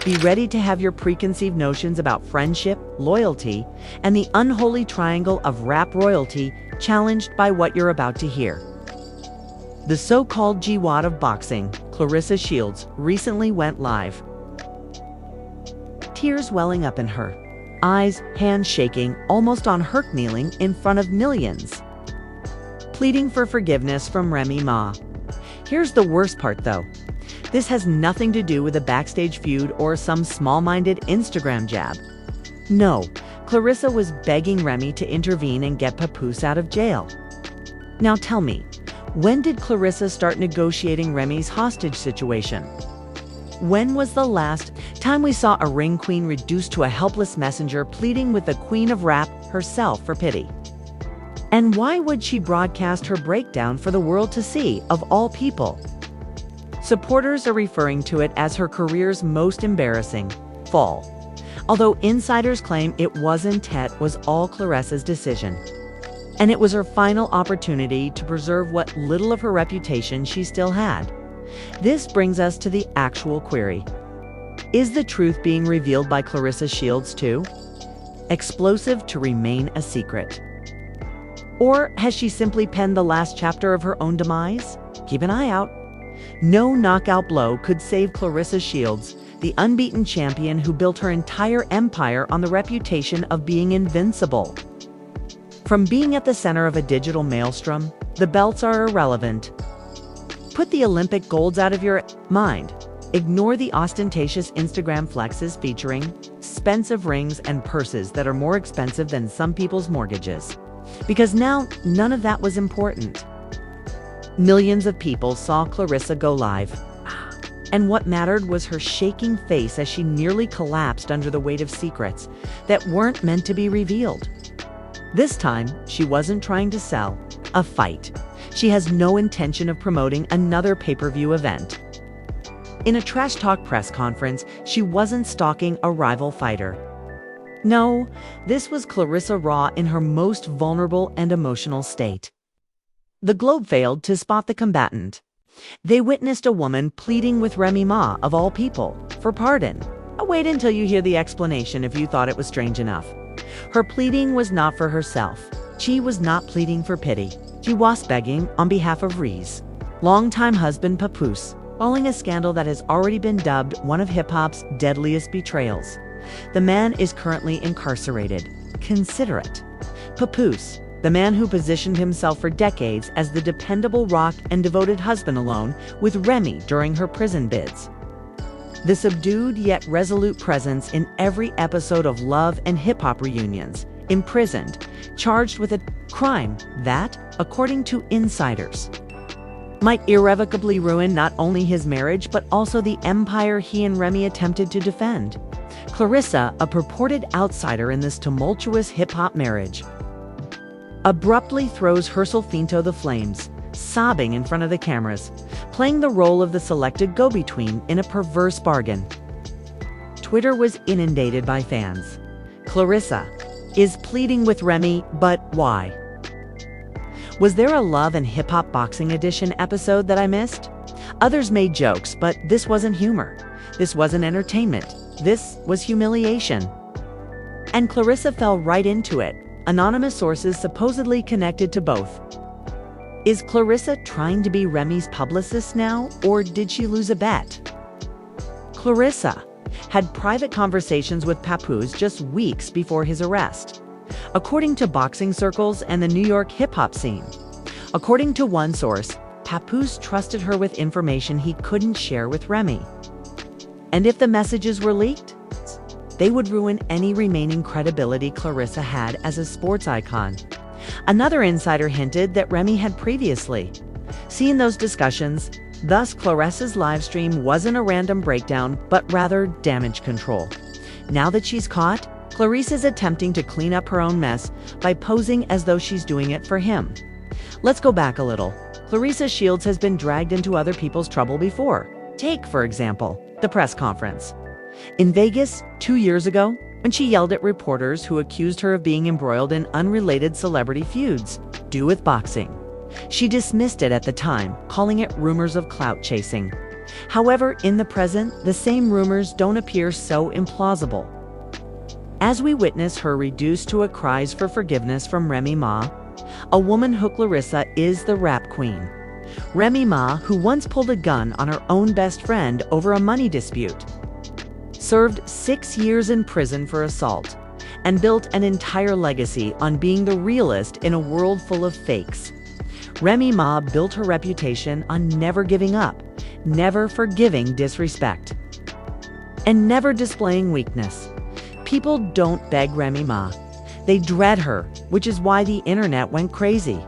Be ready to have your preconceived notions about friendship, loyalty, and the unholy triangle of rap royalty challenged by what you're about to hear. The so-called G-Wad of boxing, Claressa Shields, recently went live. Tears welling up in her eyes, hands shaking, almost on her kneeling in front of millions, pleading for forgiveness from Remy Ma. Here's the worst part though. This has nothing to do with a backstage feud or some small-minded Instagram jab. No, Claressa was begging Remy to intervene and get Papoose out of jail. Now tell me, when did Claressa start negotiating Remy's hostage situation? When was the last time we saw a ring queen reduced to a helpless messenger pleading with the queen of rap herself for pity? And why would she broadcast her breakdown for the world to see, of all people? Supporters are referring to it as her career's most embarrassing fall, although insiders claim it was all Claressa's decision. And it was her final opportunity to preserve what little of her reputation she still had. This brings us to the actual query. Is the truth being revealed by Claressa Shields too? Explosive to remain a secret? Or has she simply penned the last chapter of her own demise? Keep an eye out. No knockout blow could save Claressa Shields, the unbeaten champion who built her entire empire on the reputation of being invincible. From being at the center of a digital maelstrom, the belts are irrelevant. Put the Olympic golds out of your mind. Ignore the ostentatious Instagram flexes featuring expensive rings and purses that are more expensive than some people's mortgages. Because now, none of that was important. Millions of people saw Claressa go live. And what mattered was her shaking face as she nearly collapsed under the weight of secrets that weren't meant to be revealed. This time, she wasn't trying to sell a fight. She has no intention of promoting another pay-per-view event. In a trash talk press conference, she wasn't stalking a rival fighter. No, this was Claressa raw in her most vulnerable and emotional state. The Globe failed to spot the combatant. They witnessed a woman pleading with Remy Ma, of all people, for pardon. Wait until you hear the explanation if you thought it was strange enough. Her pleading was not for herself. She was not pleading for pity. She was begging on behalf of Ree's longtime husband Papoose, following a scandal that has already been dubbed one of hip-hop's deadliest betrayals. The man is currently incarcerated. Consider it. Papoose, the man who positioned himself for decades as the dependable rock and devoted husband alone with Remy during her prison bids. The subdued yet resolute presence in every episode of Love and hip-hop reunions, imprisoned, charged with a crime that, according to insiders, might irrevocably ruin not only his marriage but also the empire he and Remy attempted to defend. Claressa, a purported outsider in this tumultuous hip-hop marriage, abruptly throws Herschel Finto the flames, sobbing in front of the cameras, playing the role of the selected go-between in a perverse bargain. Twitter was inundated by fans. Claressa is pleading with Remy, but why? Was there a Love and Hip Hop Boxing Edition episode that I missed? Others made jokes, but this wasn't humor. This wasn't entertainment. This was humiliation. And Claressa fell right into it. Anonymous sources supposedly connected to both. Is Claressa trying to be Remy's publicist now, or did she lose a bet? Claressa had private conversations with Papoose just weeks before his arrest, according to boxing circles and the New York hip-hop scene. According to one source, Papoose trusted her with information he couldn't share with Remy. And if the messages were leaked, they would ruin any remaining credibility Claressa had as a sports icon. Another insider hinted that Remy had previously seen those discussions. Thus, Claressa's livestream wasn't a random breakdown, but rather damage control. Now that she's caught, Claressa's attempting to clean up her own mess by posing as though she's doing it for him. Let's go back a little. Claressa Shields has been dragged into other people's trouble before. Take, for example, the press conference in Vegas 2 years ago, when she yelled at reporters who accused her of being embroiled in unrelated celebrity feuds due with boxing. She dismissed it at the time, calling it rumors of clout chasing. However, in the present, the same rumors don't appear so implausible. As we witness her reduced to a cries for forgiveness from Remy Ma, a woman who Claressa is the rap queen. Remy Ma, who once pulled a gun on her own best friend over a money dispute, served 6 years in prison for assault, and built an entire legacy on being the realest in a world full of fakes. Remy Ma built her reputation on never giving up, never forgiving disrespect, and never displaying weakness. People don't beg Remy Ma. They dread her, which is why the internet went crazy.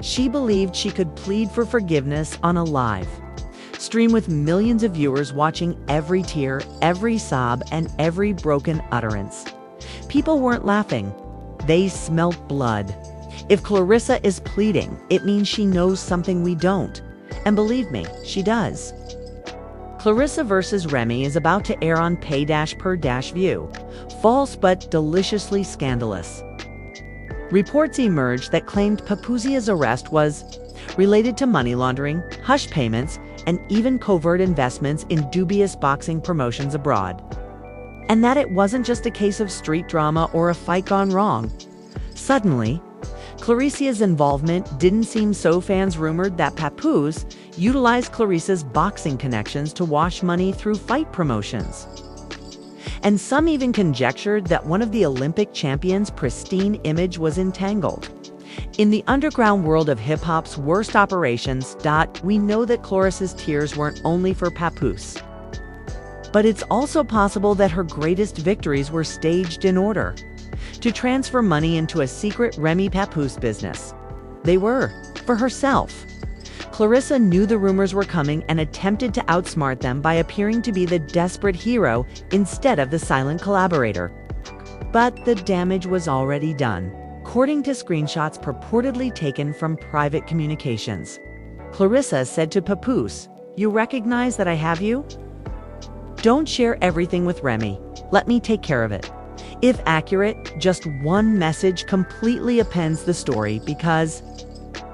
She believed she could plead for forgiveness on a live stream with millions of viewers watching every tear, every sob, and every broken utterance. People weren't laughing. They smelt blood. If Claressa is pleading, it means she knows something we don't. And believe me, she does. Claressa vs. Remy is about to air on pay-per-view. False but deliciously scandalous. Reports emerged that claimed Papoose's arrest was related to money laundering, hush payments, and even covert investments in dubious boxing promotions abroad. And that it wasn't just a case of street drama or a fight gone wrong. Suddenly, Claressa's involvement didn't seem so. Fans rumored that Papoose utilized Claressa's boxing connections to wash money through fight promotions. And some even conjectured that one of the Olympic champions' pristine image was entangled. In the underground world of hip-hop's worst operations, we know that Claressa's tears weren't only for Papoose. But it's also possible that her greatest victories were staged in order to transfer money into a secret Remy Papoose business. They were, for herself. Claressa knew the rumors were coming and attempted to outsmart them by appearing to be the desperate hero instead of the silent collaborator. But the damage was already done. According to screenshots purportedly taken from private communications, Claressa said to Papoose, "You recognize that I have you? Don't share everything with Remy. Let me take care of it." If accurate, just one message completely upends the story because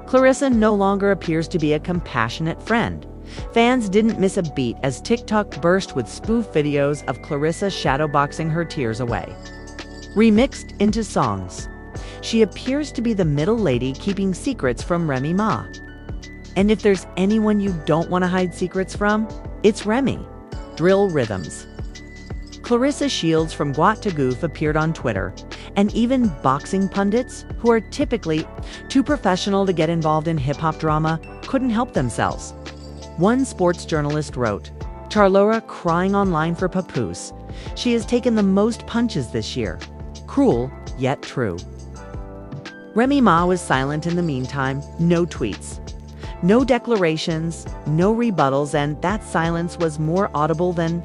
Claressa no longer appears to be a compassionate friend. Fans didn't miss a beat as TikTok burst with spoof videos of Claressa shadowboxing her tears away, remixed into songs. She appears to be the middle lady keeping secrets from Remy Ma. And if there's anyone you don't want to hide secrets from, it's Remy. Drill rhythms. Claressa Shields from Guat to Goof appeared on Twitter, and even boxing pundits, who are typically too professional to get involved in hip-hop drama, couldn't help themselves. One sports journalist wrote, "Charlotte crying online for Papoose. She has taken the most punches this year. Cruel, yet true." Remy Ma was silent in the meantime. No tweets, no declarations, no rebuttals, and that silence was more audible than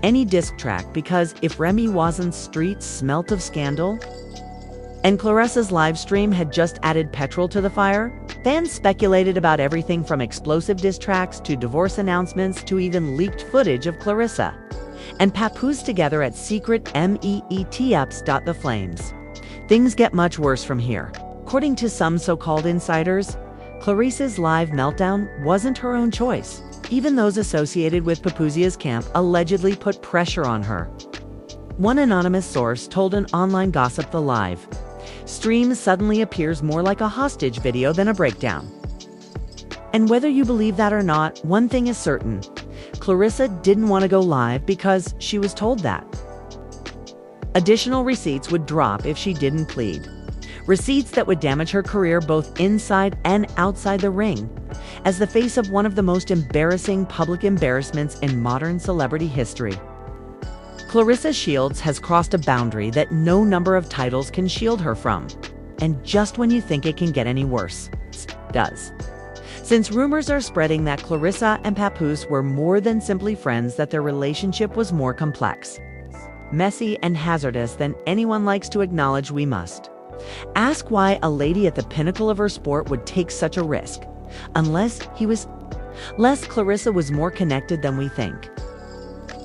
any diss track, because if Remy wasn't street smelt of scandal, and Claressa's live stream had just added petrol to the fire, fans speculated about everything from explosive diss tracks to divorce announcements to even leaked footage of Claressa and Papoose together at secret meet-ups. The flames. Things get much worse from here. According to some so-called insiders, Claressa's live meltdown wasn't her own choice. Even those associated with Papoose's camp allegedly put pressure on her. One anonymous source told an online gossip the live stream suddenly appears more like a hostage video than a breakdown. And whether you believe that or not, one thing is certain. Claressa didn't want to go live because she was told that additional receipts would drop if she didn't plead. Receipts that would damage her career both inside and outside the ring. As the face of one of the most embarrassing public embarrassments in modern celebrity history, Claressa Shields has crossed a boundary that no number of titles can shield her from. And just when you think it can get any worse, it does. Since rumors are spreading that Claressa and Papoose were more than simply friends, that their relationship was more complex, messy, and hazardous than anyone likes to acknowledge, we must ask why a lady at the pinnacle of her sport would take such a risk. Unless Claressa was more connected than we think.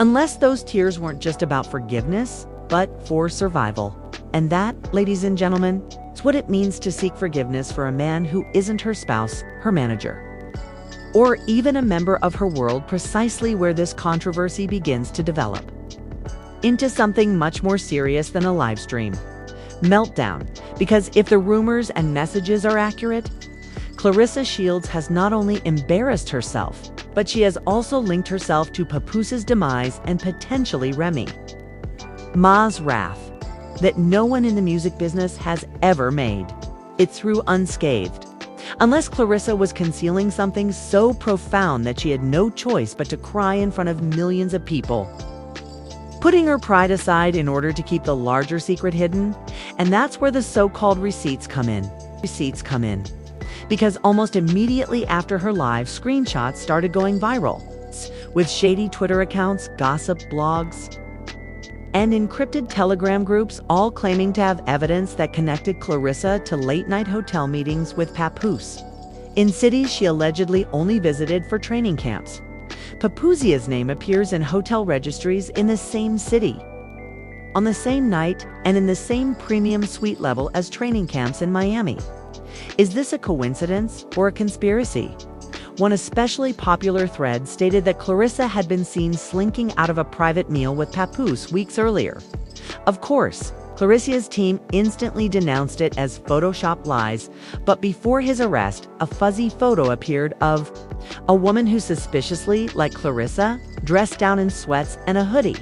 Unless those tears weren't just about forgiveness, but for survival. And that, ladies and gentlemen, is what it means to seek forgiveness for a man who isn't her spouse, her manager. or even a member of her world, precisely where this controversy begins to develop into something much more serious than a live stream meltdown. Because if the rumors and messages are accurate, Claressa Shields has not only embarrassed herself, but she has also linked herself to Papoose's demise and potentially Remy Ma's wrath that no one in the music business has ever made it through unscathed. Unless Claressa was concealing something so profound that she had no choice but to cry in front of millions of people, putting her pride aside in order to keep the larger secret hidden. And that's where the so-called receipts come in. Because almost immediately after her live, screenshots started going viral, with shady Twitter accounts, gossip blogs, and encrypted Telegram groups all claiming to have evidence that connected Claressa to late-night hotel meetings with Papoose in cities she allegedly only visited for training camps. Papoose's name appears in hotel registries in the same city, on the same night, and in the same premium suite level as training camps in Miami. Is this a coincidence or a conspiracy? One especially popular thread stated that Claressa had been seen slinking out of a private meal with Papoose weeks earlier. Of course, Claressa's team instantly denounced it as Photoshop lies, but before his arrest, a fuzzy photo appeared of a woman who suspiciously, like Claressa, dressed down in sweats and a hoodie,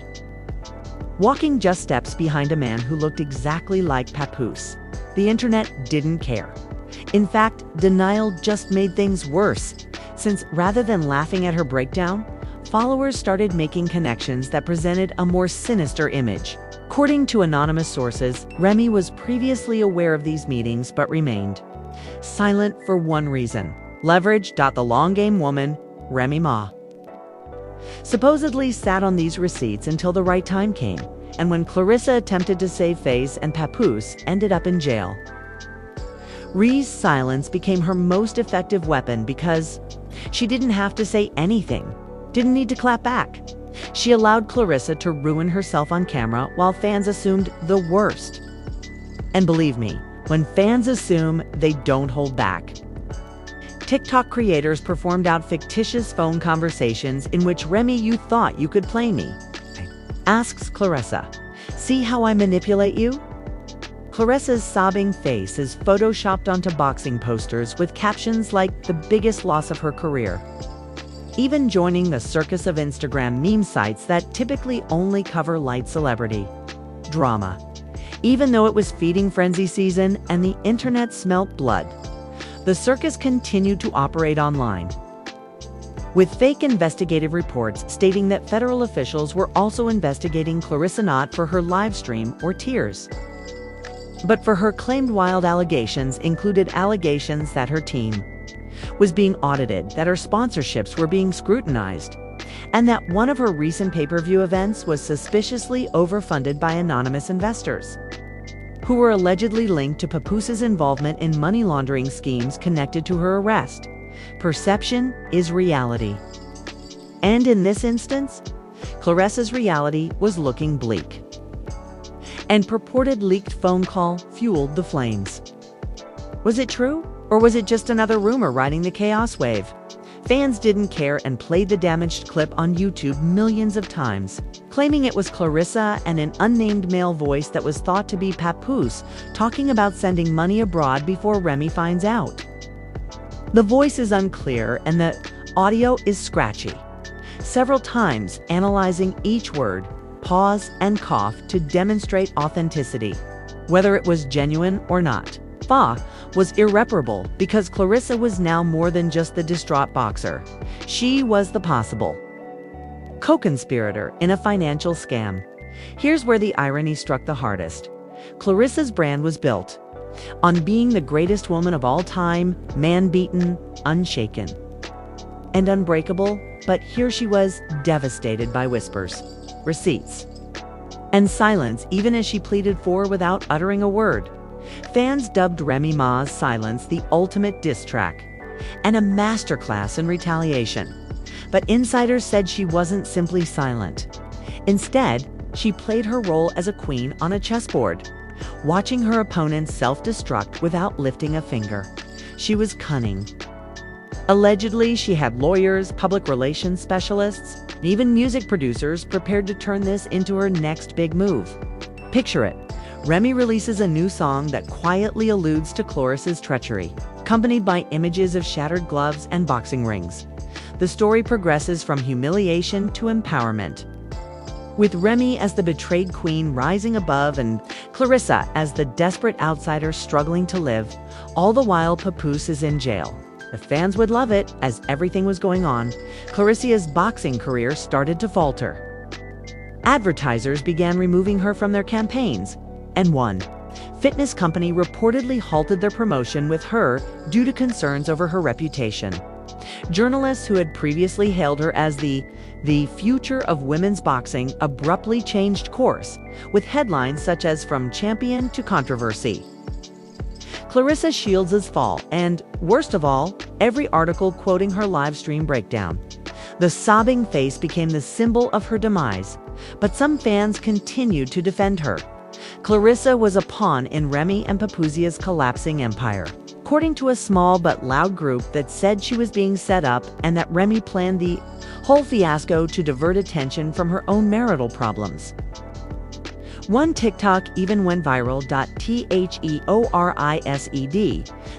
walking just steps behind a man who looked exactly like Papoose. The internet didn't care. In fact, denial just made things worse, since rather than laughing at her breakdown, followers started making connections that presented a more sinister image. According to anonymous sources, Remy was previously aware of these meetings but remained silent for one reason: leverage. The long game woman, Remy Ma, supposedly sat on these receipts until the right time came, and when Claressa attempted to save face and Papoose ended up in jail, Ree's silence became her most effective weapon because she didn't have to say anything, didn't need to clap back. She allowed Claressa to ruin herself on camera while fans assumed the worst. And believe me, when fans assume, they don't hold back. TikTok creators performed out fictitious phone conversations in which Remy, "You thought you could play me?" asks Claressa. "See how I manipulate you?" Claressa's sobbing face is photoshopped onto boxing posters with captions like "the biggest loss of her career," even joining the circus of Instagram meme sites that typically only cover light celebrity drama. Even though it was feeding frenzy season and the internet smelt blood, the circus continued to operate online, with fake investigative reports stating that federal officials were also investigating Claressa not for her live stream or tears, but for her claimed wild allegations, included allegations that her team was being audited, that her sponsorships were being scrutinized, and that one of her recent pay-per-view events was suspiciously overfunded by anonymous investors, who were allegedly linked to Papoose's involvement in money laundering schemes connected to her arrest. Perception is reality. And in this instance, Claressa's reality was looking bleak. And purported leaked phone call fueled the flames. Was it true? Or was it just another rumor riding the chaos wave? Fans didn't care and played the damaged clip on YouTube millions of times, claiming it was Claressa and an unnamed male voice that was thought to be Papoose talking about sending money abroad before Remy finds out. The voice is unclear and the audio is scratchy. Several times analyzing each word, pause and cough to demonstrate authenticity, whether it was genuine or not. Was irreparable because Claressa was now more than just the distraught boxer. She was the possible co-conspirator in a financial scam. Here's where the irony struck the hardest. Claressa's brand was built on being the greatest woman of all time, man-beaten, unshaken, and unbreakable, but here she was devastated by whispers, receipts, and silence, even as she pleaded for without uttering a word. Fans dubbed Remy Ma's silence the ultimate diss track and a masterclass in retaliation. But insiders said she wasn't simply silent. Instead, she played her role as a queen on a chessboard, watching her opponents self-destruct without lifting a finger. She was cunning, Allegedly, she had lawyers, public relations specialists, and even music producers prepared to turn this into her next big move. Picture it. Remy releases a new song that quietly alludes to Claressa's treachery, accompanied by images of shattered gloves and boxing rings. The story progresses from humiliation to empowerment, with Remy as the betrayed queen rising above and Claressa as the desperate outsider struggling to live, all the while Papoose is in jail. The fans would love it. As everything was going on, Claressa's boxing career started to falter. Advertisers began removing her from their campaigns, and one fitness company reportedly halted their promotion with her due to concerns over her reputation. Journalists who had previously hailed her as the future of women's boxing abruptly changed course, with headlines such as "From Champion to Controversy." Claressa Shields' fall, and, worst of all, every article quoting her live stream breakdown. The sobbing face became the symbol of her demise, but some fans continued to defend her. Claressa was a pawn in Remy and Papoose's collapsing empire, according to a small but loud group that said she was being set up and that Remy planned the whole fiasco to divert attention from her own marital problems. One TikTok even went viral. Theorised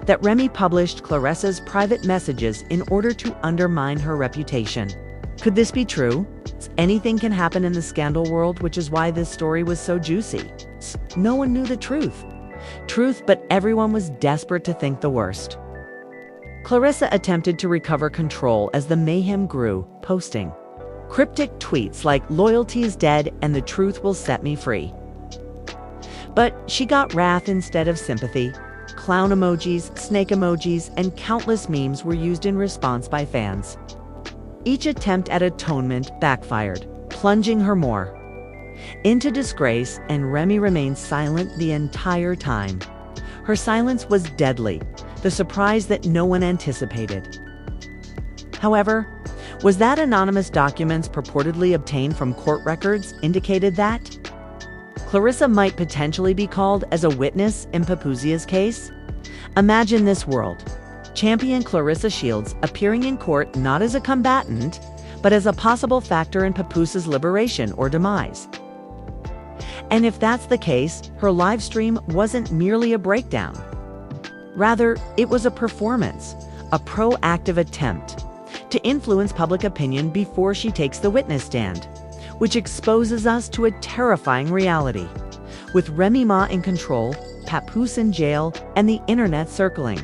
that Remy published Claressa's private messages in order to undermine her reputation. Could this be true? Anything can happen in the scandal world, which is why this story was so juicy. No one knew the truth, but everyone was desperate to think the worst. Claressa attempted to recover control as the mayhem grew, posting cryptic tweets like "Loyalty is dead and the truth will set me free." But she got wrath instead of sympathy. Clown emojis, snake emojis, and countless memes were used in response by fans. Each attempt at atonement backfired, plunging her more into disgrace, and Remy remained silent the entire time. Her silence was deadly, the surprise that no one anticipated. However, was that anonymous documents purportedly obtained from court records indicated that Claressa might potentially be called as a witness in Papoose's case? Imagine this world. Champion Claressa Shields appearing in court not as a combatant, but as a possible factor in Papoose's liberation or demise. And if that's the case, her live stream wasn't merely a breakdown. Rather, it was a performance, a proactive attempt to influence public opinion before she takes the witness stand, which exposes us to a terrifying reality. With Remy Ma in control, Papoose in jail, and the internet circling,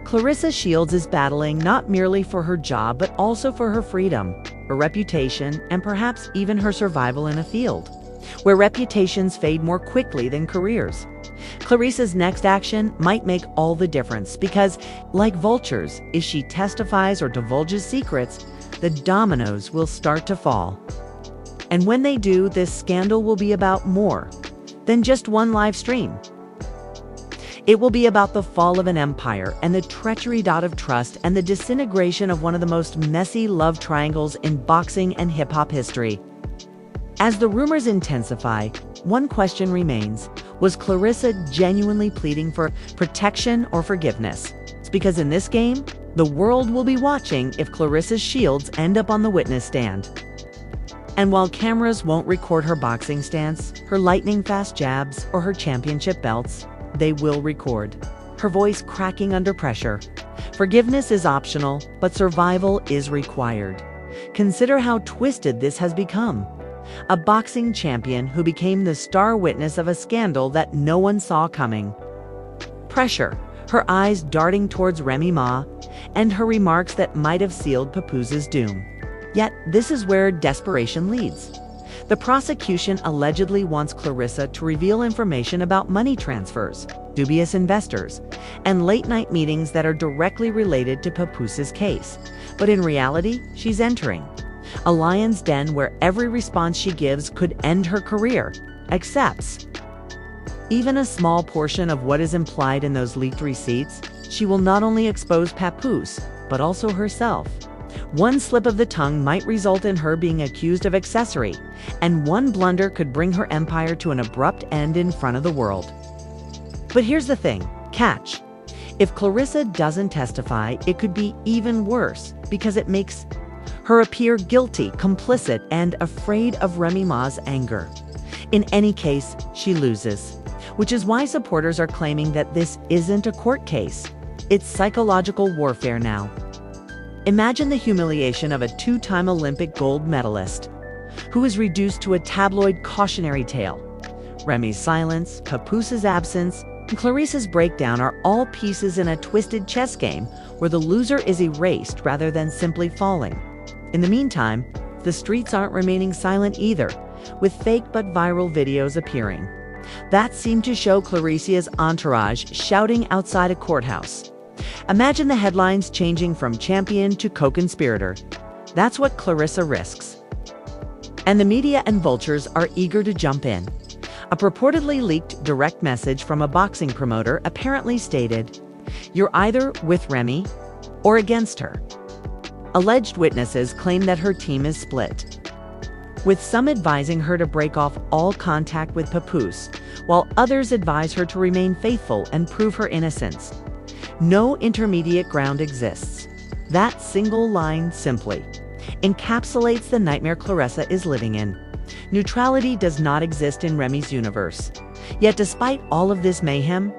Claressa Shields is battling not merely for her job, but also for her freedom, her reputation, and perhaps even her survival in a field where reputations fade more quickly than careers. Claressa's next action might make all the difference because, like vultures, if she testifies or divulges secrets, the dominoes will start to fall. And when they do, this scandal will be about more than just one live stream. It will be about the fall of an empire and the treachery of trust and the disintegration of one of the most messy love triangles in boxing and hip-hop history. As the rumors intensify, one question remains: was Claressa genuinely pleading for protection or forgiveness? It's because in this game, the world will be watching if Claressa Shields end up on the witness stand. And while cameras won't record her boxing stance, her lightning-fast jabs, or her championship belts, they will record her voice cracking under pressure. Forgiveness is optional, but survival is required. Consider how twisted this has become. A boxing champion who became the star witness of a scandal that no one saw coming. Pressure, her eyes darting towards Remy Ma, and her remarks that might have sealed Papoose's doom. Yet, this is where desperation leads. The prosecution allegedly wants Claressa to reveal information about money transfers, dubious investors, and late-night meetings that are directly related to Papoose's case. But in reality, she's entering a lion's den where every response she gives could end her career, accepts even a small portion of what is implied in those leaked receipts. She will not only expose Papoose, but also herself. One slip of the tongue might result in her being accused of accessory, and one blunder could bring her empire to an abrupt end in front of the world. But here's the thing, catch. If Claressa doesn't testify, it could be even worse because it makes her appear guilty, complicit, and afraid of Remy Ma's anger. In any case, she loses, which is why supporters are claiming that this isn't a court case. It's psychological warfare now. Imagine the humiliation of a two-time Olympic gold medalist who is reduced to a tabloid cautionary tale. Remy's silence, Papoose's absence, and Claressa's breakdown are all pieces in a twisted chess game where the loser is erased rather than simply falling. In the meantime, the streets aren't remaining silent either, with fake but viral videos appearing that seem to show Claressa's entourage shouting outside a courthouse. Imagine the headlines changing from champion to co-conspirator. That's what Claressa risks. And the media and vultures are eager to jump in. A purportedly leaked direct message from a boxing promoter apparently stated, "You're either with Remy or against her." Alleged witnesses claim that her team is split, with some advising her to break off all contact with Papoose, while others advise her to remain faithful and prove her innocence. No intermediate ground exists. That single line simply encapsulates the nightmare Claressa is living in. Neutrality does not exist in Remy's universe. Yet despite all of this mayhem,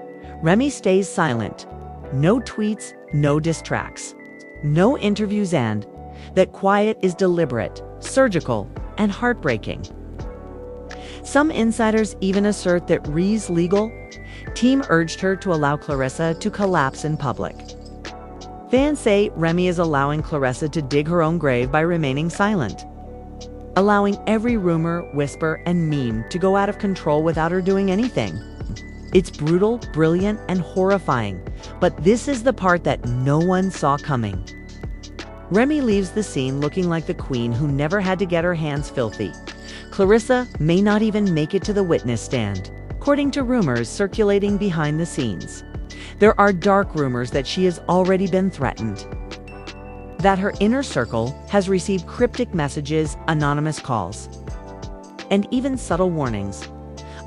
Remy stays silent. No tweets, no diss tracks, no interviews, and that quiet is deliberate, surgical, and heartbreaking. Some insiders even assert that Re's legal team urged her to allow Claressa to collapse in public. Fans say Remy is allowing Claressa to dig her own grave by remaining silent, allowing every rumor, whisper, and meme to go out of control without her doing anything. It's brutal, brilliant, and horrifying, but this is the part that no one saw coming. Remy leaves the scene looking like the queen who never had to get her hands filthy. Claressa may not even make it to the witness stand, according to rumors circulating behind the scenes. There are dark rumors that she has already been threatened, that her inner circle has received cryptic messages, anonymous calls, and even subtle warnings.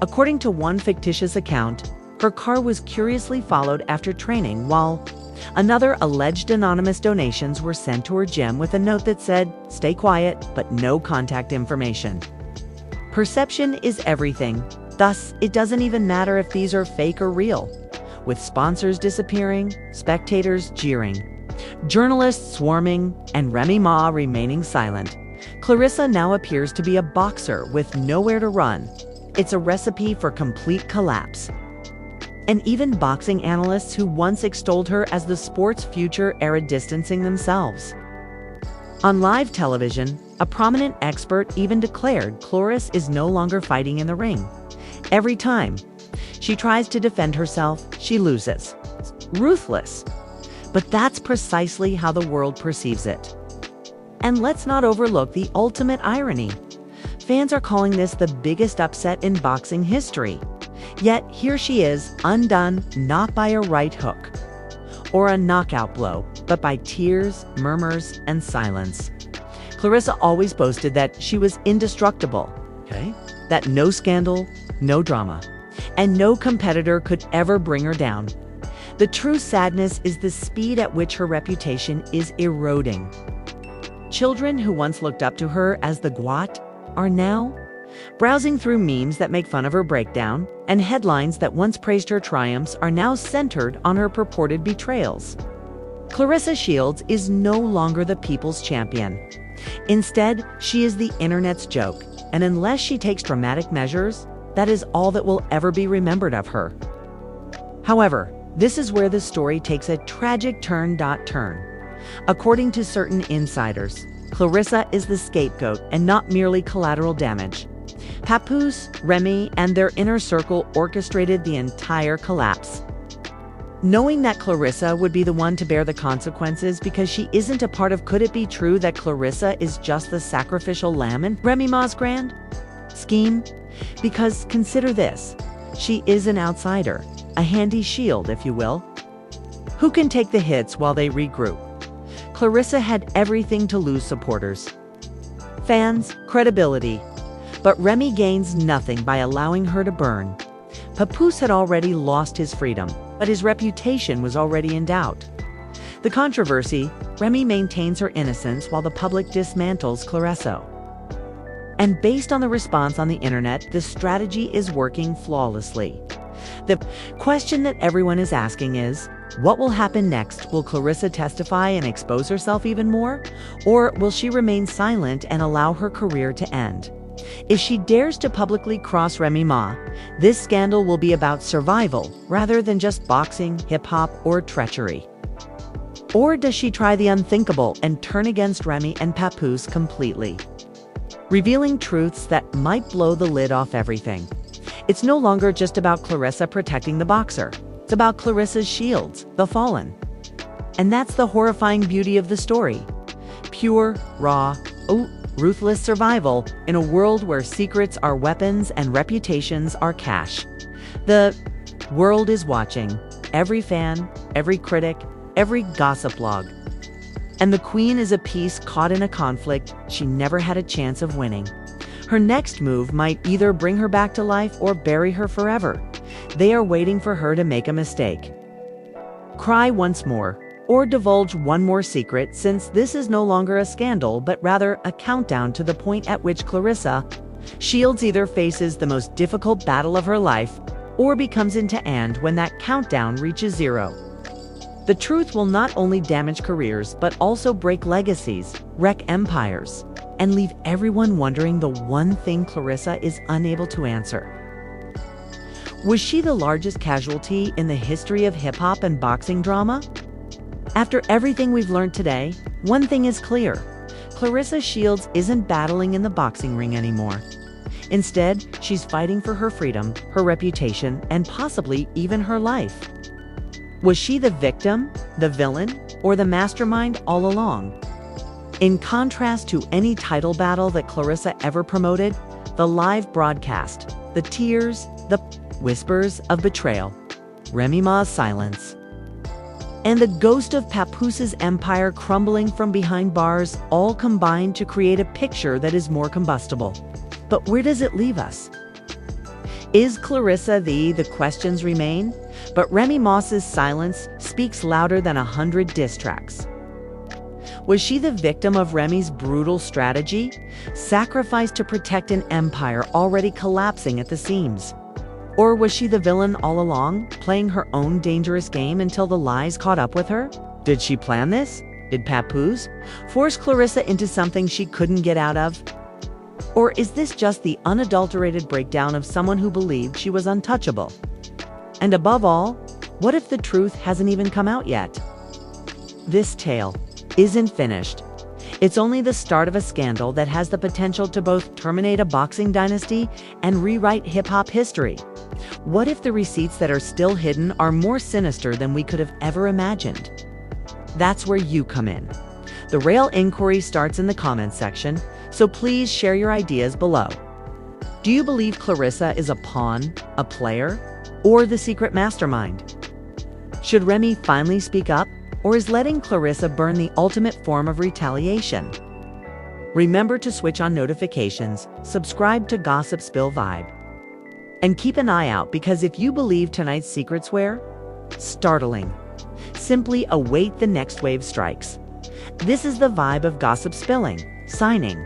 According to one fictitious account, her car was curiously followed after training, while another alleged anonymous donations were sent to her gym with a note that said, "Stay quiet, but no contact information." Perception is everything. Thus, it doesn't even matter if these are fake or real. With sponsors disappearing, spectators jeering, journalists swarming, and Remy Ma remaining silent, Claressa now appears to be a boxer with nowhere to run. It's a recipe for complete collapse. And even boxing analysts who once extolled her as the sport's future are distancing themselves. On live television, a prominent expert even declared Claressa is no longer fighting in the ring. Every time she tries to defend herself, she loses. Ruthless. But that's precisely how the world perceives it. And let's not overlook the ultimate irony. Fans are calling this the biggest upset in boxing history. Yet here she is, undone not by a right hook or a knockout blow, but by tears, murmurs, and silence. Claressa always boasted that she was indestructible, that no scandal, no drama, and no competitor could ever bring her down. The true sadness is the speed at which her reputation is eroding. Children who once looked up to her as the GWAT are now browsing through memes that make fun of her breakdown, and headlines that once praised her triumphs are now centered on her purported betrayals. Claressa Shields is no longer the people's champion. Instead, she is the internet's joke, and unless she takes dramatic measures, that is all that will ever be remembered of her. However, this is where the story takes a tragic turn. According to certain insiders, Claressa is the scapegoat and not merely collateral damage. Papoose, Remy, and their inner circle orchestrated the entire collapse. Knowing that Claressa would be the one to bear the consequences because she isn't a part of, could it be true that Claressa is just the sacrificial lamb in Remy Ma's grand scheme? Because consider this, she is an outsider, a handy shield, if you will, who can take the hits while they regroup. Claressa had everything to lose: supporters, fans, credibility. But Remy gains nothing by allowing her to burn. Papoose had already lost his freedom, but but his reputation was already in doubt. The controversy: Remy maintains her innocence while the public dismantles Claressa. And based on the response on the internet, this strategy is working flawlessly. The question that everyone is asking is, what will happen next? Will Claressa testify and expose herself even more? Or will she remain silent and allow her career to end? If she dares to publicly cross Remy Ma, this scandal will be about survival rather than just boxing, hip-hop, or treachery. Or does she try the unthinkable and turn against Remy and Papoose completely, revealing truths that might blow the lid off everything? It's no longer just about Claressa protecting the boxer. It's about Claressa Shields, the fallen. And that's the horrifying beauty of the story. Pure, raw, ruthless survival in a world where secrets are weapons and reputations are cash. The world is watching. Every fan, every critic, every gossip blog. And the queen is a piece caught in a conflict she never had a chance of winning. Her next move might either bring her back to life or bury her forever. They are waiting for her to make a mistake, cry once more, or divulge one more secret, since this is no longer a scandal but rather a countdown to the point at which Claressa Shields either faces the most difficult battle of her life or becomes into end when that countdown reaches zero. The truth will not only damage careers but also break legacies, wreck empires, and leave everyone wondering the one thing Claressa is unable to answer. Was she the largest casualty in the history of hip-hop and boxing drama? After everything we've learned today, one thing is clear: Claressa Shields isn't battling in the boxing ring anymore. Instead, she's fighting for her freedom, her reputation, and possibly even her life. Was she the victim, the villain, or the mastermind all along? In contrast to any title battle that Claressa ever promoted, the live broadcast, the tears, the whispers of betrayal, Remy Ma's silence, and the ghost of Papoose's empire crumbling from behind bars all combine to create a picture that is more combustible. But where does it leave us? Is Claressa the questions remain, but Remy Ma's silence speaks louder than 100 diss tracks. Was she the victim of Remy's brutal strategy, sacrificed to protect an empire already collapsing at the seams? Or was she the villain all along, playing her own dangerous game until the lies caught up with her? Did she plan this? Did Papoose force Claressa into something she couldn't get out of? Or is this just the unadulterated breakdown of someone who believed she was untouchable? And above all, what if the truth hasn't even come out yet? This tale isn't finished. It's only the start of a scandal that has the potential to both terminate a boxing dynasty and rewrite hip-hop history. What if the receipts that are still hidden are more sinister than we could have ever imagined? That's where you come in. The real inquiry starts in the comments section, so please share your ideas below. Do you believe Claressa is a pawn, a player, or the secret mastermind? Should Remy finally speak up, or is letting Claressa burn the ultimate form of retaliation? Remember to switch on notifications, subscribe to Gossip Spill Vibe, and keep an eye out, because if you believe tonight's secrets were startling, simply await the next wave strikes. This is the vibe of Gossip Spilling, signing.